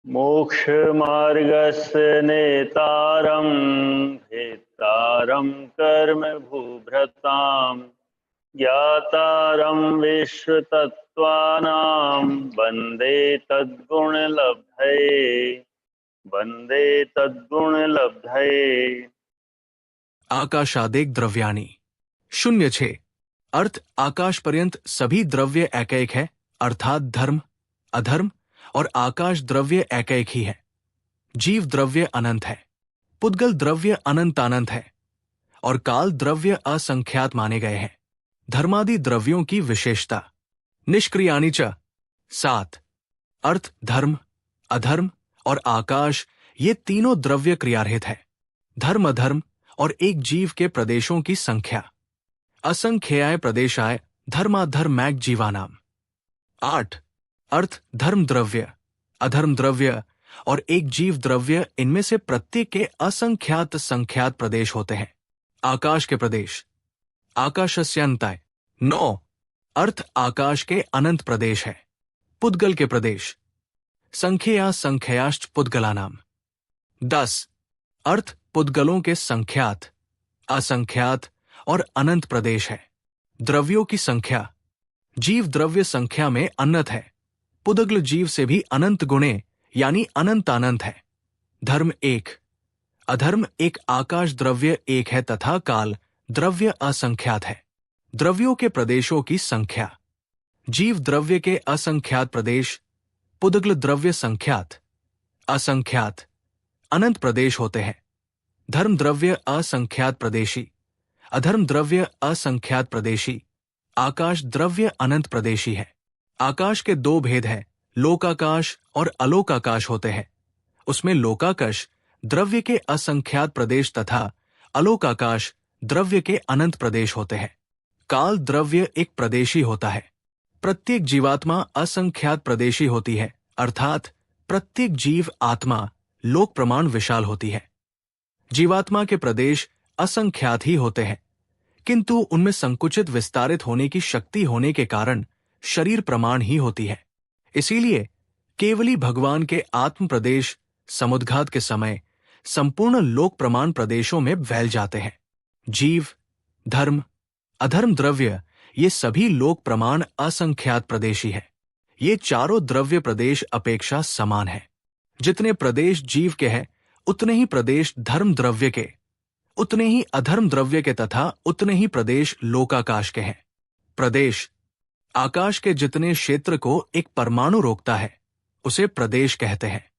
मोक्षमार्गस्य नेतारं भेत्तारं कर्म भूभृतां ज्ञातारं विश्वतत्त्वानां वन्दे तद्गुणलब्धये। आकाशादेक द्रव्याणि। 06। अर्थ आकाश पर्यंत सभी द्रव्य एकैक है, अर्थात धर्म, अधर्म और आकाश द्रव्य एकैक ही है। जीव द्रव्य अनंत है, पुद्गल द्रव्य अनंतानंत है और काल द्रव्य असंख्यात माने गए हैं। धर्मादि द्रव्यों की विशेषता। निष्क्रियाणि च। 7। अर्थ धर्म, अधर्म और आकाश ये तीनों द्रव्य क्रियारहित है। धर्म, अधर्म और एक जीव के प्रदेशों की संख्या। असंख्याय प्रदेशाय धर्माधर्मैक जीवानाम। 8। अर्थ धर्म द्रव्य, अधर्म द्रव्य और एक जीव द्रव्य, इनमें से प्रत्येक के असंख्यात संख्यात प्रदेश होते हैं। आकाश के प्रदेश। आकाशस्यन्ताय। 9। अर्थ आकाश के अनंत प्रदेश है। पुद्गल के प्रदेश। संख्या संख्याश्च पुद्गलानाम। 10। अर्थ पुद्गलों के संख्यात, असंख्यात और अनंत प्रदेश है। द्रव्यों की संख्या। जीव द्रव्य संख्या में अनंत है, पुद्गल जीव से भी अनंत गुणे यानी अनंतानंत है। धर्म एक, अधर्म एक, आकाश द्रव्य एक है तथा काल द्रव्य असंख्यात है। द्रव्यों के प्रदेशों की संख्या। जीव द्रव्य के असंख्यात प्रदेश, पुद्गल द्रव्य संख्यात, असंख्यात, अनंत प्रदेश होते हैं। धर्म द्रव्य असंख्यात प्रदेशी, अधर्म द्रव्य असंख्यात प्रदेशी, आकाश द्रव्य अनंत प्रदेशी है। आकाश के दो भेद हैं, लोकाकाश और अलोकाकाश होते हैं। उसमें लोकाकाश द्रव्य के असंख्यात प्रदेश तथा अलोकाकाश द्रव्य के अनंत प्रदेश होते हैं। काल द्रव्य एक प्रदेशी होता है। प्रत्येक जीवात्मा असंख्यात प्रदेशी होती है, अर्थात प्रत्येक जीव आत्मा लोक प्रमाण विशाल होती है। जीवात्मा के प्रदेश असंख्यात ही होते हैं, किंतु उनमें संकुचित विस्तारित होने की शक्ति होने के कारण शरीर प्रमाण ही होती है। इसीलिए केवली भगवान के आत्म प्रदेश समुद्घात के समय संपूर्ण लोक प्रमाण प्रदेशों में फैल जाते हैं। जीव, धर्म, अधर्म द्रव्य ये सभी लोक प्रमाण असंख्यात प्रदेशी है। ये चारों द्रव्य प्रदेश अपेक्षा समान है। जितने प्रदेश जीव के हैं उतने ही प्रदेश धर्म द्रव्य के, उतने ही अधर्म द्रव्य के तथा उतने ही प्रदेश लोकाकाश के हैं। प्रदेश। आकाश के जितने क्षेत्र को एक परमाणु रोकता है उसे प्रदेश कहते हैं।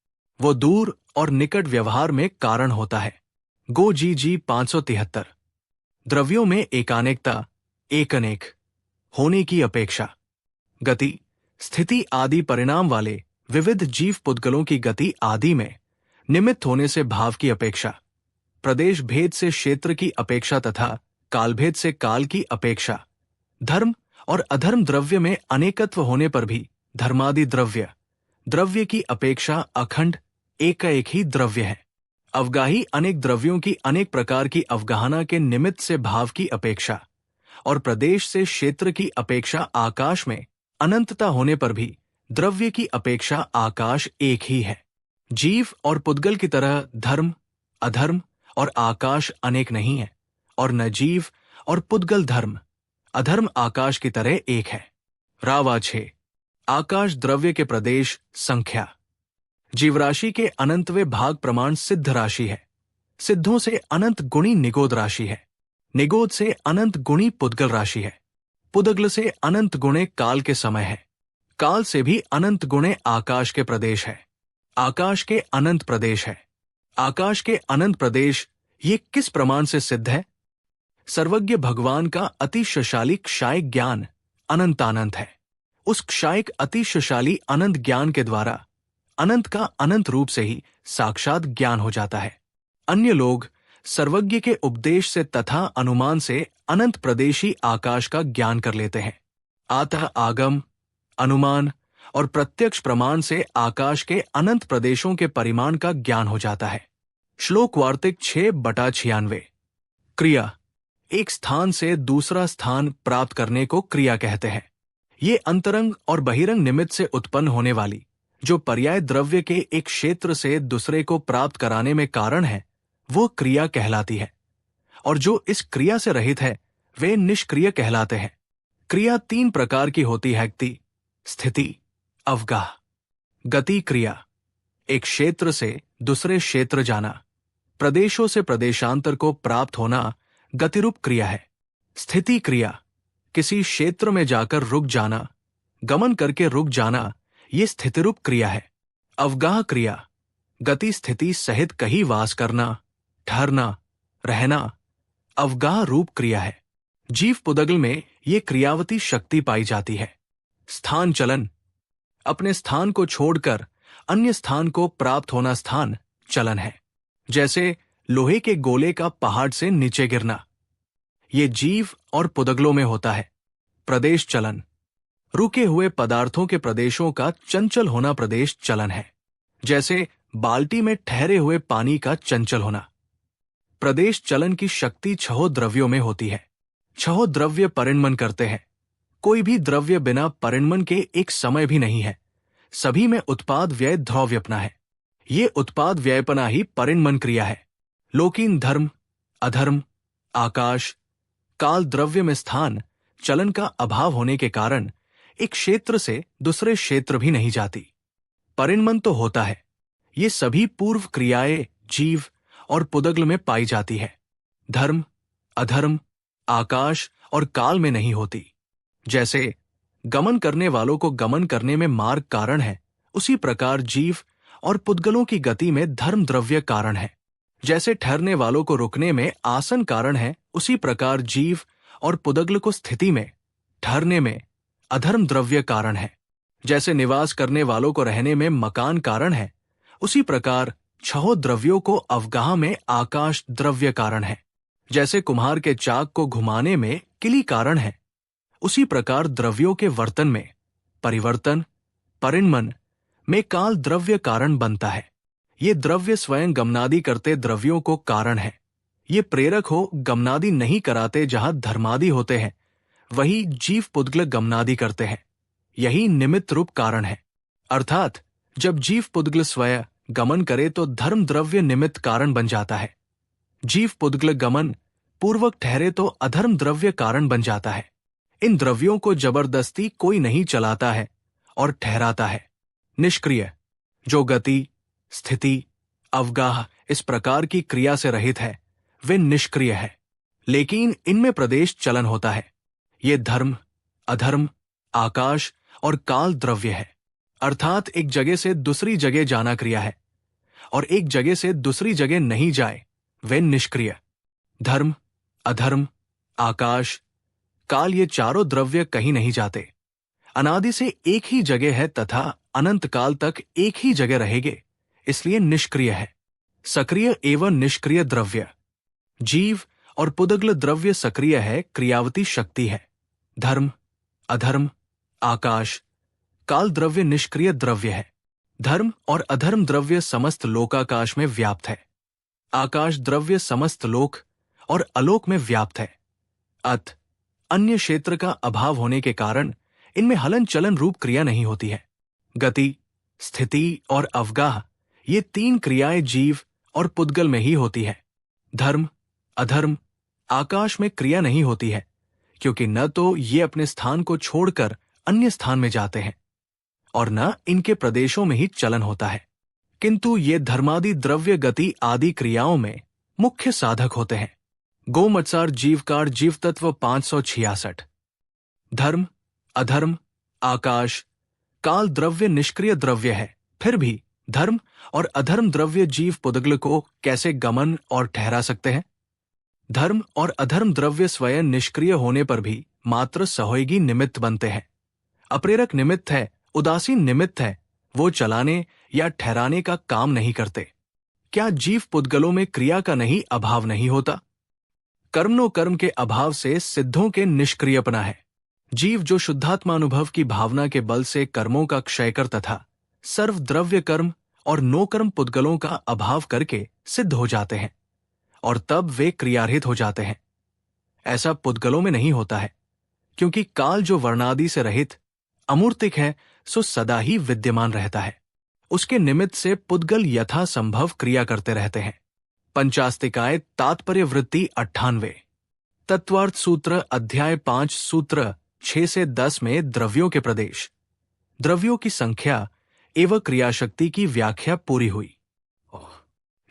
वो दूर और निकट व्यवहार में कारण होता है। गो जी 573। द्रव्यों में एकानेकता, एक अनेक होने की अपेक्षा। गति, स्थिति आदि परिणाम वाले विविध जीव पुद्गलों की गति आदि में निमित्त होने से भाव की अपेक्षा। प्रदेश भेद से क्षेत्र की अपेक्षा तथा कालभेद से काल की अपेक्षा। धर्म और अधर्म द्रव्य में अनेकत्व होने पर भी धर्मादि द्रव्य द्रव्य की अपेक्षा अखंड एक ही द्रव्य है। अवगाही अनेक द्रव्यों की अनेक प्रकार की अवगाहना के निमित्त से भाव की अपेक्षा और प्रदेश से क्षेत्र की अपेक्षा आकाश में अनंतता होने पर भी द्रव्य की अपेक्षा आकाश एक ही है। जीव और पुद्गल की तरह धर्म, अधर्म और आकाश अनेक नहीं है और न जीव और पुद्गल धर्म, अधर्म आकाश की तरह एक है। रावा 6। आकाश द्रव्य के प्रदेश संख्या। जीवराशि के अनंतवे भाग प्रमाण सिद्ध राशि है। सिद्धों से अनंत गुणी निगोद राशि है। निगोद से अनंत गुणी पुद्गल राशि है। पुद्गल से अनंत गुणे काल के समय है। काल से भी अनंत गुणे आकाश के प्रदेश है। आकाश के अनंत प्रदेश है। आकाश के अनंत प्रदेश ये किस प्रमाण से सिद्ध है? सर्वज्ञ भगवान का अतिशयशाली क्षायिक ज्ञान अनंतानंत है। उस क्षायिक अतिशयशाली अनंत ज्ञान के द्वारा अनंत का अनंत रूप से ही साक्षात ज्ञान हो जाता है। अन्य लोग सर्वज्ञ के उपदेश से तथा अनुमान से अनंत प्रदेशी आकाश का ज्ञान कर लेते हैं। अतः आगम, अनुमान और प्रत्यक्ष प्रमाण से आकाश के अनंत प्रदेशों के परिमाण का ज्ञान हो जाता है। श्लोक वार्तिक 6/96। क्रिया। एक स्थान से दूसरा स्थान प्राप्त करने को क्रिया कहते हैं। ये अंतरंग और बहिरंग निमित्त से उत्पन्न होने वाली जो पर्याय द्रव्य के एक क्षेत्र से दूसरे को प्राप्त कराने में कारण है, वो क्रिया कहलाती है, और जो इस क्रिया से रहित है वे निष्क्रिय कहलाते हैं। क्रिया 3 प्रकार की होती है: गति, स्थिति, अवगाह। गति क्रिया एक क्षेत्र से दूसरे क्षेत्र जाना, प्रदेशों से प्रदेशांतर को प्राप्त होना गतिरूप क्रिया है। स्थिति क्रिया किसी क्षेत्र में जाकर रुक जाना, गमन करके रुक जाना, ये स्थितिरूप क्रिया है। अवगाह क्रिया गति स्थिति सहित कहीं वास करना, ठहरना, रहना, अवगाह रूप क्रिया है। जीव पुदगल में ये क्रियावती शक्ति पाई जाती है। स्थान चलन अपने स्थान को छोड़कर अन्य स्थान को प्राप्त होना स्थान चलन है। जैसे लोहे के गोले का पहाड़ से नीचे गिरना, ये जीव और पुदगलों में होता है। प्रदेश चलन रुके हुए पदार्थों के प्रदेशों का चंचल होना प्रदेश चलन है। जैसे बाल्टी में ठहरे हुए पानी का चंचल होना। प्रदेश चलन की शक्ति 6 द्रव्यों में होती है। 6 द्रव्य परिणमन करते हैं। कोई भी द्रव्य बिना परिणमन के एक समय भी नहीं है। सभी में उत्पाद व्यय ध्रुव्यपना है। ये उत्पाद व्ययपना ही परिणमन क्रिया है। लोकीन धर्म, अधर्म, आकाश, काल द्रव्य में स्थान चलन का अभाव होने के कारण एक क्षेत्र से दूसरे क्षेत्र भी नहीं जाती। परिणमन तो होता है। ये सभी पूर्व क्रियाएं जीव और पुदगल में पाई जाती है। धर्म, अधर्म, आकाश और काल में नहीं होती। जैसे गमन करने वालों को गमन करने में मार्ग कारण है, उसी प्रकार जीव और पुदगलों की गति में धर्म द्रव्य कारण है। जैसे ठहरने वालों को रुकने में आसन कारण है, उसी प्रकार जीव और पुदगल को स्थिति में, ठहरने में अधर्म द्रव्य कारण है। जैसे निवास करने वालों को रहने में मकान कारण है, उसी प्रकार 6 द्रव्यों को अवगाह में आकाश द्रव्य कारण है। जैसे कुम्हार के चाक को घुमाने में किली कारण है, उसी प्रकार द्रव्यों के वर्तन में, परिवर्तन, परिणमन में काल द्रव्य कारण बनता है। ये द्रव्य स्वयं गमनादि करते द्रव्यों को कारण है। ये प्रेरक हो गमनादि नहीं कराते। जहां धर्मादि होते हैं वही जीव पुदगल गमनादि करते हैं। यही निमित्त रूप कारण है। अर्थात जब जीव पुदगल स्वयं गमन करे तो धर्म द्रव्य निमित्त कारण बन जाता है। जीव पुदगल गमन पूर्वक ठहरे तो अधर्म द्रव्य कारण बन जाता है। इन द्रव्यों को जबरदस्ती कोई नहीं चलाता है और ठहराता है। निष्क्रिय जो गति, स्थिति, अवगाह इस प्रकार की क्रिया से रहित है वे निष्क्रिय है, लेकिन इनमें प्रदेश चलन होता है। ये धर्म, अधर्म, आकाश और काल द्रव्य है। अर्थात एक जगह से दूसरी जगह जाना क्रिया है, और एक जगह से दूसरी जगह नहीं जाए वे निष्क्रिय। धर्म, अधर्म, आकाश, काल ये चारों द्रव्य कहीं नहीं जाते। अनादि से एक ही जगह है तथा अनंत काल तक एक ही जगह रहेंगे, इसलिए निष्क्रिय है। सक्रिय एवं निष्क्रिय द्रव्य जीव और पुदगल द्रव्य सक्रिय है, क्रियावती शक्ति है। धर्म, अधर्म, आकाश, काल द्रव्य निष्क्रिय द्रव्य है। धर्म और अधर्म द्रव्य समस्त लोकाकाश में व्याप्त है। आकाश द्रव्य समस्त लोक और अलोक में व्याप्त है। अत अन्य क्षेत्र का अभाव होने के कारण इनमें हलन चलन रूप क्रिया नहीं होती है। गति, स्थिति और अवगाह ये 3 क्रियाएं जीव और पुदगल में ही होती है। धर्म, अधर्म, आकाश में क्रिया नहीं होती है, क्योंकि न तो ये अपने स्थान को छोड़कर अन्य स्थान में जाते हैं और न इनके प्रदेशों में ही चलन होता है। किंतु ये धर्मादि द्रव्य गति आदि क्रियाओं में मुख्य साधक होते हैं। गोमत्सार जीवकार जीव तत्व 566। धर्म, अधर्म, आकाश, काल द्रव्य निष्क्रिय द्रव्य है। फिर भी धर्म और अधर्म द्रव्य जीव पुदगल को कैसे गमन और ठहरा सकते हैं? धर्म और अधर्म द्रव्य स्वयं निष्क्रिय होने पर भी मात्र सहयोगी निमित्त बनते हैं। अप्रेरक निमित्त है, उदासीन निमित्त है, वो चलाने या ठहराने का काम नहीं करते। क्या जीव पुदगलों में क्रिया का नहीं अभाव नहीं होता? कर्मनो कर्म के अभाव से सिद्धों के निष्क्रियपना है। जीव जो शुद्धात्मानुभव की भावना के बल से कर्मों का क्षय कर तथा सर्व द्रव्य कर्म और नो कर्म पुदगलों का अभाव करके सिद्ध हो जाते हैं और तब वे क्रियारहित हो जाते हैं। ऐसा पुदगलों में नहीं होता है, क्योंकि काल जो वर्णादि से रहित अमूर्तिक है सो सदा ही विद्यमान रहता है। उसके निमित्त से पुद्गल यथा संभव क्रिया करते रहते हैं। पंचास्तिकाय तात्पर्य वृत्ति 98। तत्वार्थ सूत्र अध्याय 5 सूत्र 6 से 10 में द्रव्यों के प्रदेश, द्रव्यों की संख्या एवं क्रियाशक्ति की व्याख्या पूरी हुई।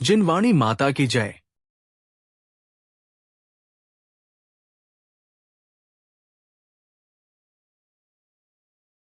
जिन वाणी माता की जय।